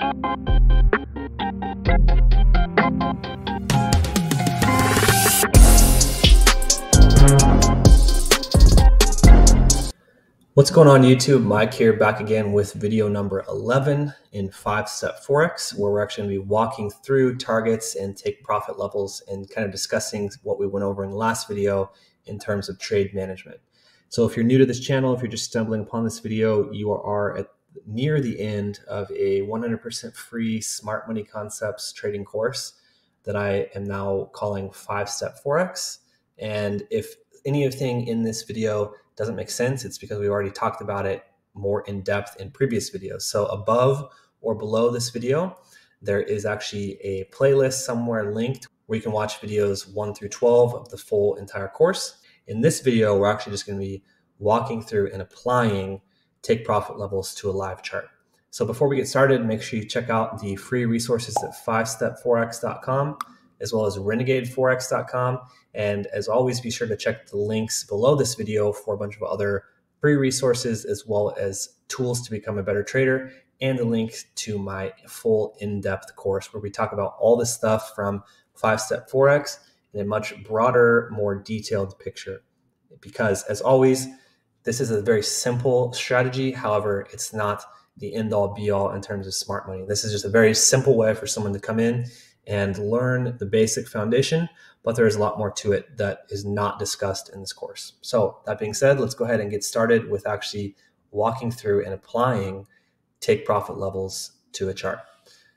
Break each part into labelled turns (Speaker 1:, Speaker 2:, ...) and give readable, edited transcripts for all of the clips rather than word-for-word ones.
Speaker 1: What's going on YouTube? Mike here, back again with video number 11 in 5-Step Forex, where we're actually going to be walking through targets and take profit levels and kind of discussing what we went over in the last video in terms of trade management. So if you're new to this channel, if you're just stumbling upon this video, you are near the end of a 100% free Smart Money Concepts trading course that I am now calling 5-Step Forex. And if anything in this video doesn't make sense, it's because we already talked about it more in depth in previous videos. So above or below this video, there is actually a playlist somewhere linked where you can watch videos 1 through 12 of the full entire course. In this video, we're actually just going to be walking through and applying take profit levels to a live chart. So before we get started, make sure you check out the free resources at 5stepforex.com as well as renegadeforex.com. And as always, be sure to check the links below this video for a bunch of other free resources, as well as tools to become a better trader, and the link to my full in-depth course where we talk about all this stuff from 5-Step Forex in a much broader, more detailed picture. Because as always, this is a very simple strategy. However, it's not the end-all be-all in terms of smart money. This is just a very simple way for someone to come in and learn the basic foundation, but there's a lot more to it that is not discussed in this course. So that being said, let's go ahead and get started with actually walking through and applying take profit levels to a chart.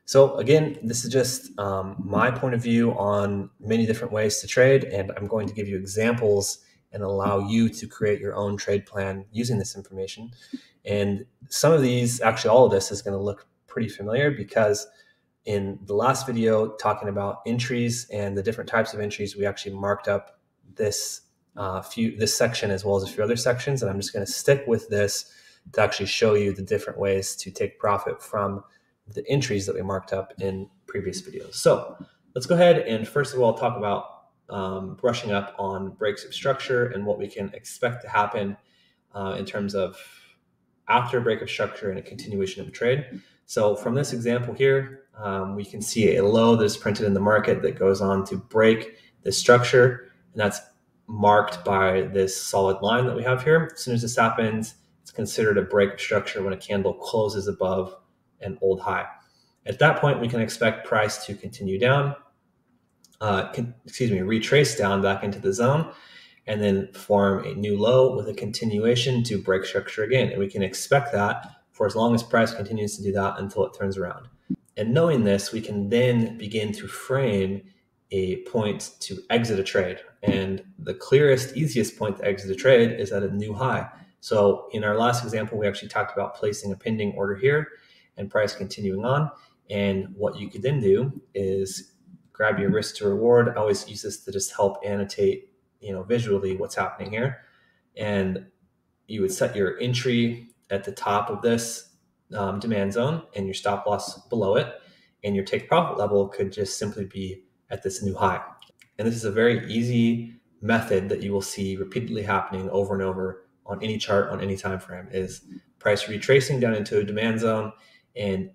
Speaker 1: So again, this is just my point of view on many different ways to trade, and I'm going to give you examples and allow you to create your own trade plan using this information. And some of these, actually all of this is going to look pretty familiar because in the last video talking about entries and the different types of entries, we actually marked up this section as well as a few other sections. And I'm just going to stick with this to actually show you the different ways to take profit from the entries that we marked up in previous videos. So let's go ahead and first of all talk about brushing up on breaks of structure and what we can expect to happen in terms of after a break of structure and a continuation of a trade. So from this example here, we can see a low that is printed in the market that goes on to break this structure, and that's marked by this solid line that we have here. As soon as this happens, it's considered a break of structure when a candle closes above an old high. At that point, we can expect price to continue down, retrace down back into the zone, and then form a new low with a continuation to break structure again. And we can expect that for as long as price continues to do that until it turns around. And knowing this, we can then begin to frame a point to exit a trade. And the clearest, easiest point to exit a trade is at a new high. So in our last example, we actually talked about placing a pending order here and price continuing on. And what you could then do is grab your risk to reward. I always use this to just help annotate, visually what's happening here. And you would set your entry at the top of this demand zone and your stop loss below it, and your take profit level could just simply be at this new high. And this is a very easy method that you will see repeatedly happening over and over on any chart on any time frame, is price retracing down into a demand zone and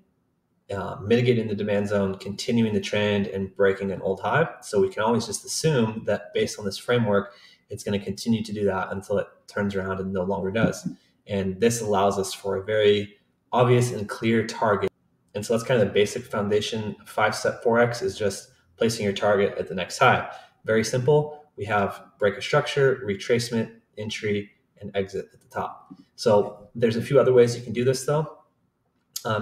Speaker 1: mitigating the demand zone, continuing the trend, and breaking an old high. So we can always just assume that based on this framework, it's going to continue to do that until it turns around and no longer does. And this allows us for a very obvious and clear target. And so that's kind of the basic foundation of 5-Step Forex, is just placing your target at the next high. Very simple. We have break of structure, retracement, entry, and exit at the top. So there's a few other ways you can do this though.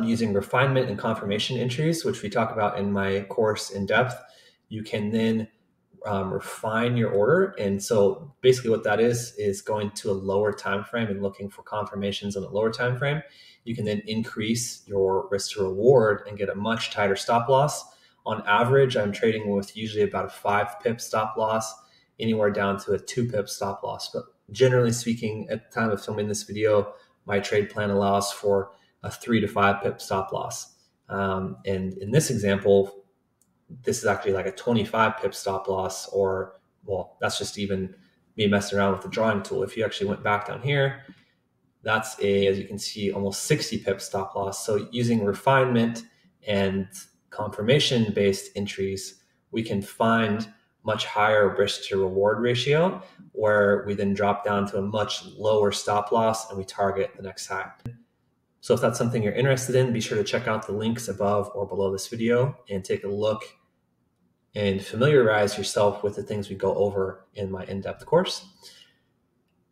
Speaker 1: Using refinement and confirmation entries, which we talk about in my course in depth, you can then refine your order. And so basically what that is going to a lower time frame and looking for confirmations on a lower time frame. You can then increase your risk to reward and get a much tighter stop loss. On average, I'm trading with usually about a 5 pip stop loss, anywhere down to a 2 pip stop loss. But generally speaking, at the time of filming this video, my trade plan allows for a 3 to 5 pip stop loss. And in this example, this is actually like a 25 pip stop loss, or, well, that's just even me messing around with the drawing tool. If you actually went back down here, that's as you can see, almost 60 pip stop loss. So using refinement and confirmation-based entries, we can find much higher risk to reward ratio, where we then drop down to a much lower stop loss and we target the next high. So if that's something you're interested in, be sure to check out the links above or below this video and take a look and familiarize yourself with the things we go over in my in-depth course.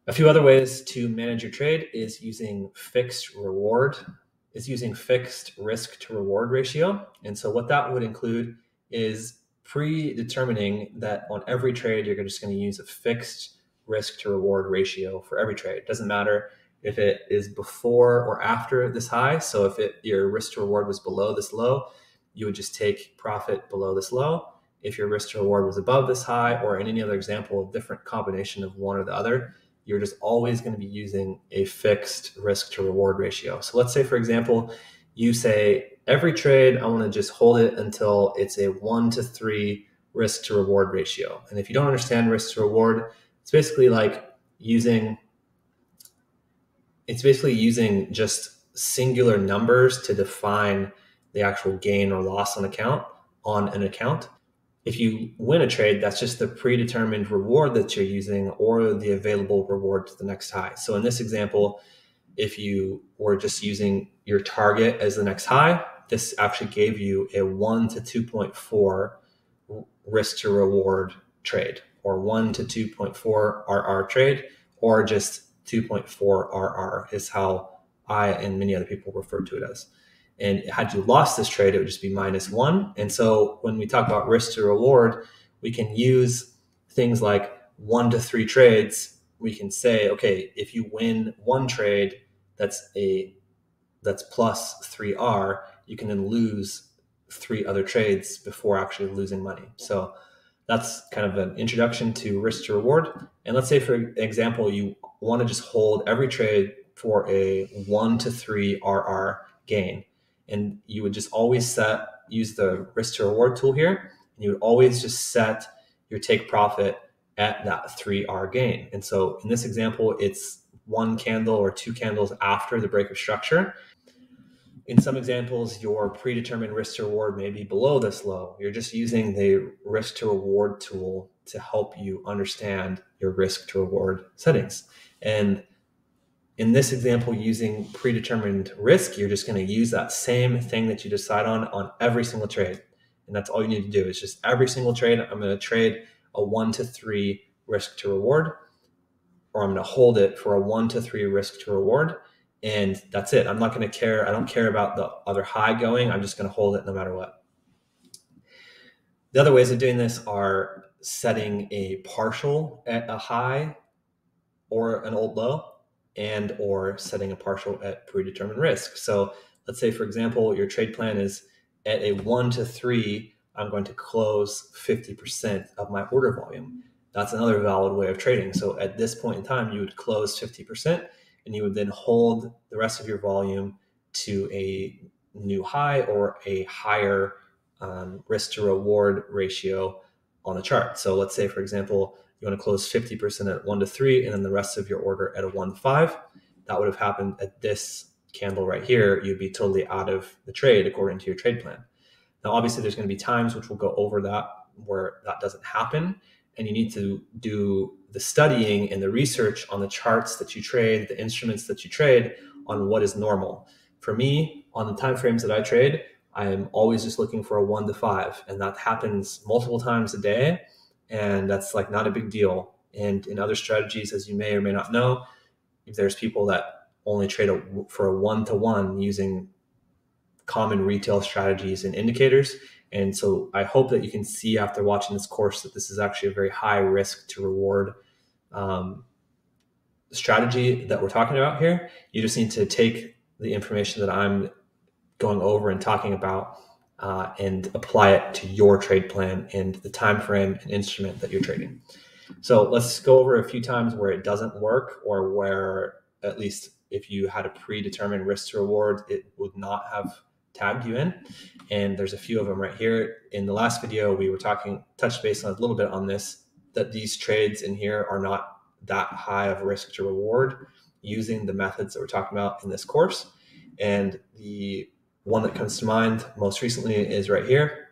Speaker 1: A few other ways to manage your trade is using fixed risk to reward ratio. And so what that would include is predetermining that on every trade, you're just going to use a fixed risk to reward ratio for every trade. It doesn't matter if it is before or after this high. So if your risk to reward was below this low, you would just take profit below this low. If your risk to reward was above this high, or in any other example of different combination of one or the other, you're just always going to be using a fixed risk to reward ratio. So let's say, for example, you say every trade, I want to just hold it until it's a 1 to 3 risk to reward ratio. And if you don't understand risk to reward, it's basically using just singular numbers to define the actual gain or loss on an account. If you win a trade, that's just the predetermined reward that you're using or the available reward to the next high. So in this example, if you were just using your target as the next high, this actually gave you a 1 to 2.4 risk to reward trade, or 1 to 2.4 RR trade, or just 2.4 RR is how I and many other people refer to it as. And had you lost this trade, it would just be -1. And so when we talk about risk to reward, we can use things like 1 to 3 trades. We can say, okay, if you win one trade that's plus 3R, you can then lose 3 other trades before actually losing money. So that's kind of an introduction to risk to reward. And let's say, for example, you want to just hold every trade for a 1 to 3 RR gain. And you would just always use the risk to reward tool here. And you would always just set your take profit at that 3R gain. And so in this example, it's 1 candle or 2 candles after the break of structure. In some examples, your predetermined risk to reward may be below this low. You're just using the risk to reward tool to help you understand your risk to reward settings. And in this example, using predetermined risk, you're just going to use that same thing that you decide on every single trade. And that's all you need to do. It's just every single trade, I'm going to trade a 1 to 3 risk to reward, or I'm going to hold it for a 1 to 3 risk to reward. And that's it. I'm not going to care. I don't care about the other high going. I'm just going to hold it no matter what. The other ways of doing this are setting a partial at a high or an old low, and or setting a partial at predetermined risk. So let's say, for example, your trade plan is at a 1 to 3, I'm going to close 50% of my order volume. That's another valid way of trading. So at this point in time, you would close 50%, and you would then hold the rest of your volume to a new high or a higher risk to reward ratio on the chart. So let's say, for example, you want to close 50% at 1 to 3, and then the rest of your order at a 1 to 5. That would have happened at this candle right here. You'd be totally out of the trade according to your trade plan. Now, obviously, there's going to be times, which we'll go over that, where that doesn't happen. And you need to do the studying and the research on the charts that you trade, the instruments that you trade, on what is normal. For me, on the time frames that I trade, I am always just looking for a 1 to 5. And that happens multiple times a day. And that's like not a big deal. And in other strategies, as you may or may not know, if there's people that only trade for a 1 to 1 using common retail strategies and indicators. And so I hope that you can see after watching this course that this is actually a very high risk to reward strategy that we're talking about here. You just need to take the information that I'm going over and talking about and apply it to your trade plan and the time frame and instrument that you're trading. So let's go over a few times where it doesn't work, or where, at least if you had a predetermined risk to reward, it would not have tagged you in. And there's a few of them right here. In the last video, we were touched base on a little bit on this, that these trades in here are not that high of risk to reward using the methods that we're talking about in this course. And the One that comes to mind most recently is right here.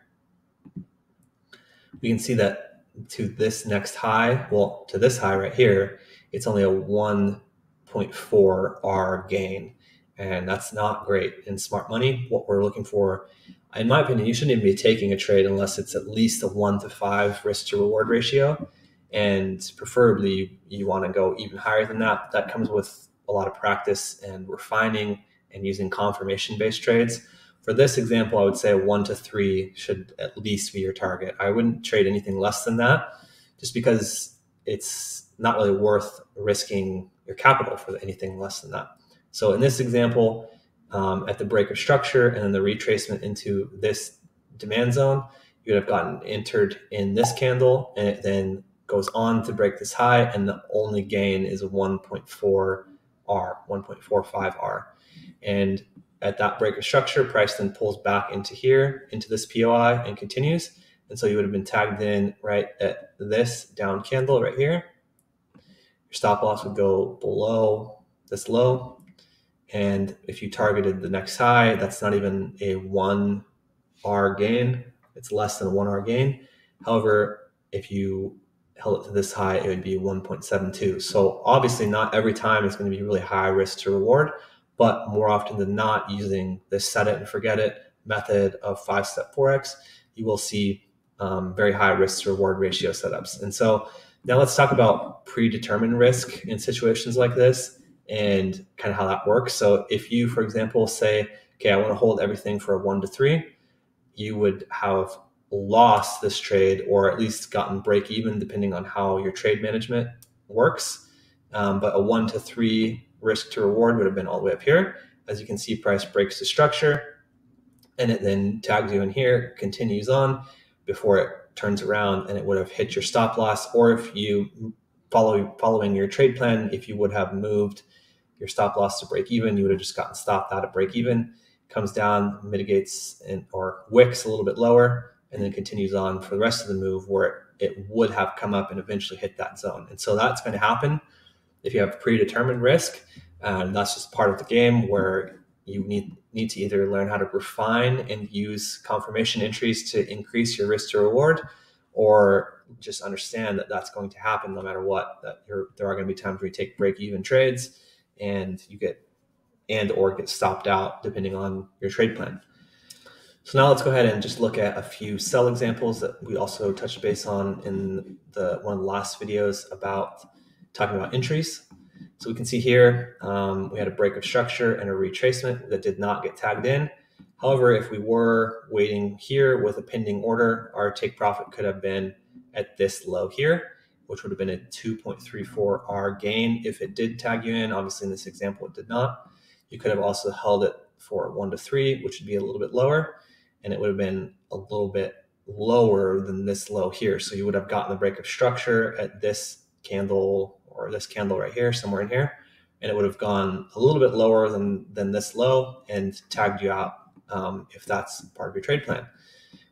Speaker 1: We can see that to this next high, well, to this high right here, it's only a 1.4 R gain. And that's not great in smart money. What we're looking for, in my opinion, you shouldn't even be taking a trade unless it's at least a 1-to-5 risk to reward ratio. And preferably you want to go even higher than that. That comes with a lot of practice and refining and using confirmation based trades. For this example, I would say 1-to-3 should at least be your target. I wouldn't trade anything less than that just because it's not really worth risking your capital for anything less than that. So in this example, at the break of structure and then the retracement into this demand zone, you would have gotten entered in this candle, and it then goes on to break this high, and the only gain is a 1.4 R, 1.45 R. And at that break of structure, price then pulls back into here, into this POI, and continues. And so you would have been tagged in right at this down candle right here. Your stop loss would go below this low. And if you targeted the next high, that's not even a 1 R gain. It's less than a 1 R gain. However, if you held it to this high, it would be 1.72. So obviously not every time it's going to be really high risk to reward, but more often than not, using this set it and forget it method of 5-step Forex, you will see very high risk to reward ratio setups. And so now let's talk about predetermined risk in situations like this and kind of how that works. So if you, for example, say, okay, I want to hold everything for a 1-to-3, you would have lost this trade or at least gotten break even depending on how your trade management works. But a 1-to-3 risk to reward would have been all the way up here. As you can see, price breaks the structure and it then tags you in here, continues on before it turns around, and it would have hit your stop loss. Or if you following your trade plan, if you would have moved your stop loss to break even, you would have just gotten stopped out at break even. Comes down, mitigates or wicks a little bit lower, and then continues on for the rest of the move where it would have come up and eventually hit that zone. And so that's going to happen if you have predetermined risk. And that's just part of the game where you need to either learn how to refine and use confirmation entries to increase your risk to reward, or just understand that that's going to happen no matter what, that there are going to be times where you take break even trades and you get or get stopped out depending on your trade plan. So now let's go ahead and just look at a few sell examples that we also touched base on in one of the last videos about talking about entries. So we can see here, we had a break of structure and a retracement that did not get tagged in. However, if we were waiting here with a pending order, our take profit could have been at this low here, which would have been a 2.34 R gain if it did tag you in. Obviously, in this example, it did not. You could have also held it for 1-to-3, which would be a little bit lower, and it would have been a little bit lower than this low here. So you would have gotten the break of structure at this candle or this candle right here, somewhere in here, and it would have gone a little bit lower than this low and tagged you out if that's part of your trade plan.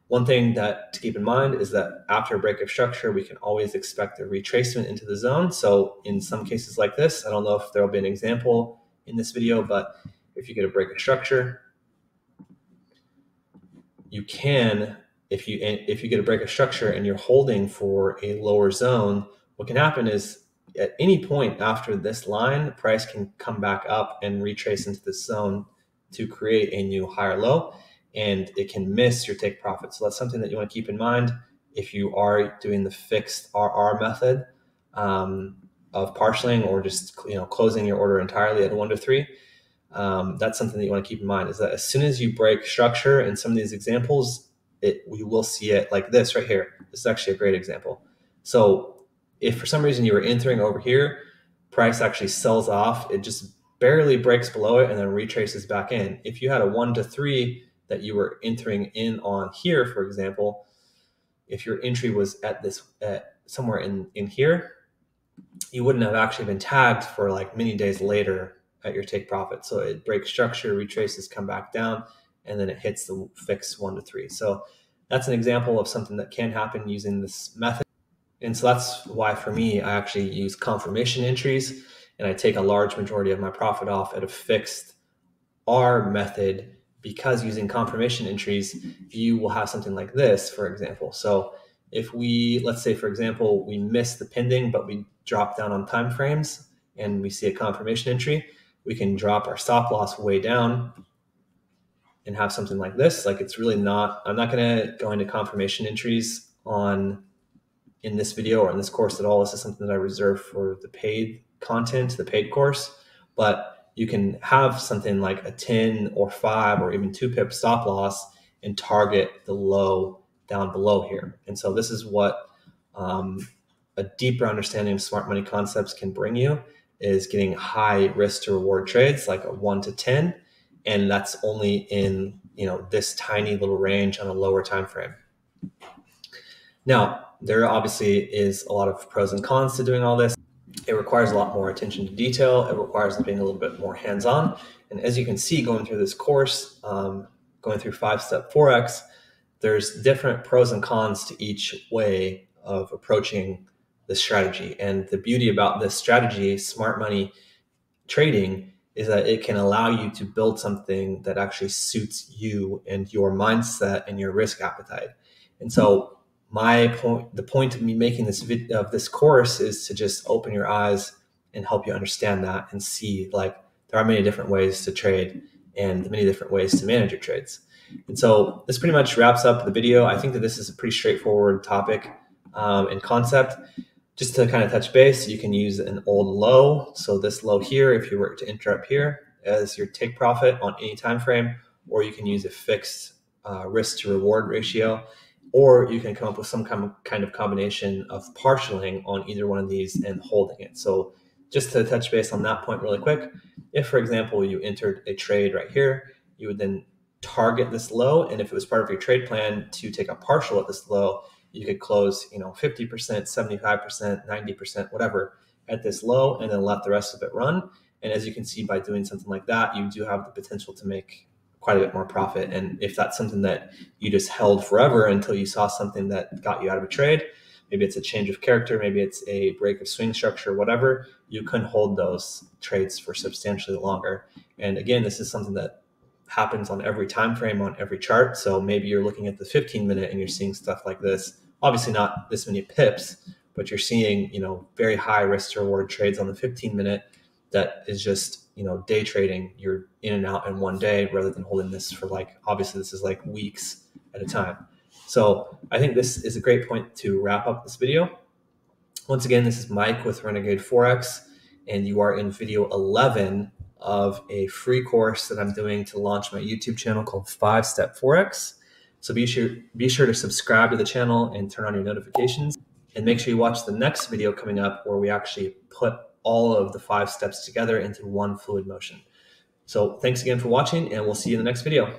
Speaker 1: One thing to keep in mind is that after a break of structure, we can always expect a retracement into the zone. So in some cases like this, I don't know if there will be an example in this video, but if you get a break of structure, you can, if you get a break of structure and you're holding for a lower zone, what can happen is at any point after this line, the price can come back up and retrace into this zone to create a new higher low, and it can miss your take profit. So that's something that you want to keep in mind if you are doing the fixed RR method of partialing or just closing your order entirely at 1-to-3. That's something that you want to keep in mind, is that as soon as you break structure in some of these examples, we will see it like this right here. This is actually a great example. So if for some reason you were entering over here, price actually sells off, it just barely breaks below it and then retraces back in. If you had a 1-to-3 that you were entering in on here, for example, if your entry was at somewhere in here, you wouldn't have actually been tagged for like many days later at your take profit. So it breaks structure, retraces, come back down, and then it hits the fixed 1-to-3. So that's an example of something that can happen using this method. And so that's why for me, I actually use confirmation entries, and I take a large majority of my profit off at a fixed R method because using confirmation entries, you will have something like this, for example. So if let's say, for example, we miss the pending, but we drop down on time frames and we see a confirmation entry, we can drop our stop loss way down and have something like this. Like, it's really not, I'm not going to go into confirmation entries in this video or in this course at all. This is something that I reserve for the paid content, the paid course. But you can have something like a 10 or 5 or even 2 pip stop loss and target the low down below here. And so this is what a deeper understanding of smart money concepts can bring you, is getting high risk to reward trades like a 1 to 10. And that's only in, this tiny little range on a lower time frame. Now, there obviously is a lot of pros and cons to doing all this. It requires a lot more attention to detail. It requires being a little bit more hands-on. And as you can see, going through this course, going through 5-step Forex, there's different pros and cons to each way of approaching the strategy. And the beauty about this strategy, smart money trading, is that it can allow you to build something that actually suits you and your mindset and your risk appetite. And so the point of me making this course is to just open your eyes and help you understand that and see, like, there are many different ways to trade and many different ways to manage your trades. And so this pretty much wraps up the video. I think that this is a pretty straightforward topic and concept. Just to kind of touch base, you can use an old low. So this low here, if you were to enter up here, as your take profit on any time frame, or you can use a fixed risk to reward ratio, or you can come up with some kind of combination of partialing on either one of these and holding it. So just to touch base on that point really quick, if, for example, you entered a trade right here, you would then target this low, and if it was part of your trade plan to take a partial at this low, you could close 50%, 75%, 90%, whatever at this low, and then let the rest of it run. And as you can see, by doing something like that, you do have the potential to make quite a bit more profit. And if that's something that you just held forever until you saw something that got you out of a trade, maybe it's a change of character, maybe it's a break of swing structure, whatever, you can hold those trades for substantially longer. And again, this is something that happens on every time frame, on every chart. So maybe you're looking at the 15-minute and you're seeing stuff like this. Obviously not this many pips, but you're seeing very high risk to reward trades on the 15-minute that is just day trading. You're in and out in one day rather than holding this for obviously this is like weeks at a time. So I think this is a great point to wrap up this video. Once again, this is Mike with Renegade Forex, and you are in video 11 of a free course that I'm doing to launch my YouTube channel called 5-Step Forex. So be sure to subscribe to the channel and turn on your notifications, and make sure you watch the next video coming up where we actually put all of the 5 steps together into one fluid motion. So thanks again for watching, and we'll see you in the next video.